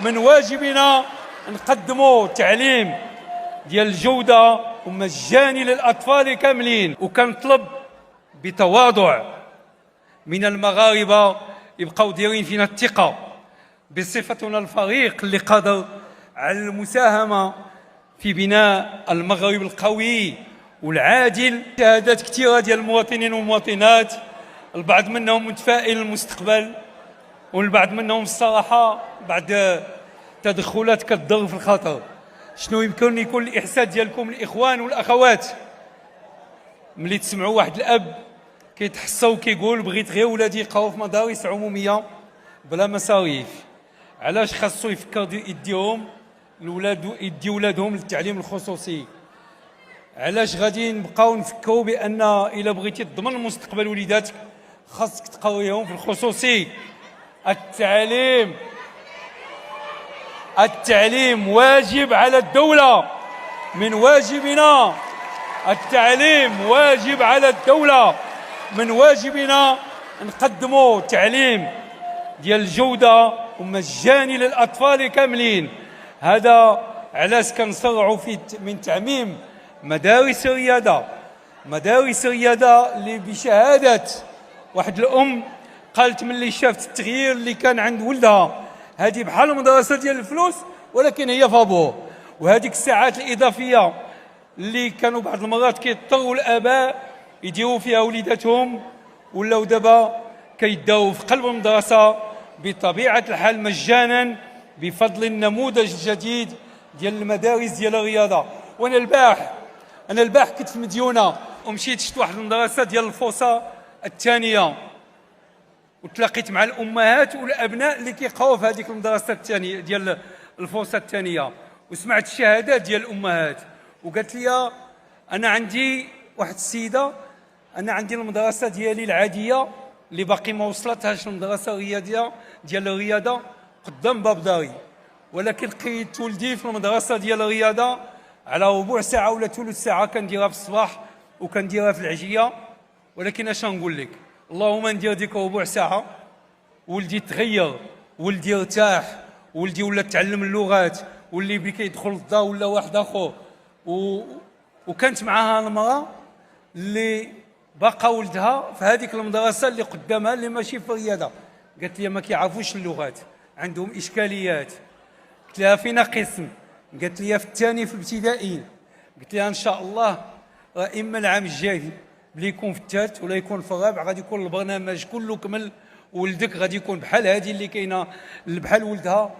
من واجبنا نقدموا تعليم ديال الجودة ومجاني للأطفال كاملين. وكنطلب بتواضع من المغاربة يبقاو دايرين فينا الثقة بصفتنا الفريق اللي قادر على المساهمة في بناء المغرب القوي والعادل. شهادات كثيرة ديال المواطنين والمواطنات، البعض منهم متفائل المستقبل والبعض منهم الصراحة بعد تدخلات كتضر في الخطر. شنو يمكن يكون الإحساس ديالكم الإخوان والأخوات ملي تسمعوا واحد الأب كيتحسوا وكيقول بغيت غير ولادي يقراو في مدارس عمومية بلا مصاريف؟ علاش خاصو يفكر يديهم يدي ولادهم للتعليم الخصوصي؟ علاش غادي نبقاو نفكروا بان الا بغيتي تضمن مستقبل وليداتك خاصك تقريهم في الخصوصي؟ التعليم واجب على الدولة، من واجبنا التعليم واجب على الدولة، من واجبنا نقدموا تعليم ديال الجودة ومجاني للأطفال كاملين. هذا علاش كنصرعوا من تعميم مدارس الرياضة اللي بشهادة واحد الأم قالت ملي شافت التغيير اللي كان عند ولدها، هذه بحال المدرسة ديال الفلوس ولكن هي فابور. وهذيك الساعات الإضافية اللي كانوا بعض المرات كيضطروا الآباء يديروا فيها وليداتهم ولاو دابا كيداو في قلب المدرسة بطبيعة الحال مجانا بفضل النموذج الجديد ديال المدارس ديال الرياضة. وانا البارح كنت في مديونة ومشيت شفت واحد المدرسة ديال الفوسة الثانية وتلاقيت مع الأمهات والأبناء اللي كيقراو في هذيك المدرسة الثانية ديال الفوسة الثانية، وسمعت الشهادات ديال الأمهات وقالت لي أنا عندي واحد السيدة، أنا عندي المدرسة ديالي العادية اللي باقي ما وصلتهاش المدرسة الرياضية ديال الرياضة قدام باب داري، ولكن لقيت ولدي في المدرسة ديال الرياضة على ربع ساعة ولا ثلث ساعة كنديرها في الصباح وكنديرها في العشية. ولكن اش نقول لك، اللهم ندير ديك ربع ساعة ولدي تغير، ولدي ارتاح، ولدي ولا تعلم اللغات، واللي بي كيدخل للدار ولا واحد اخر. وكانت معها المراه اللي باقا ولدها في هذيك المدرسه اللي قدامها اللي ماشي في الرياضه، قالت لي ما كيعرفوش اللغات، عندهم اشكاليات. قلت لها فينا قسم؟ قالت لي في الثاني في الابتدائي. قلت لها ان شاء الله اما العام الجاي بلي يكون في الثالث ولا يكون في الرابع غادي يكون البرنامج كله كمل، ولدك غادي يكون بحال هذه اللي كاينه بحال ولدها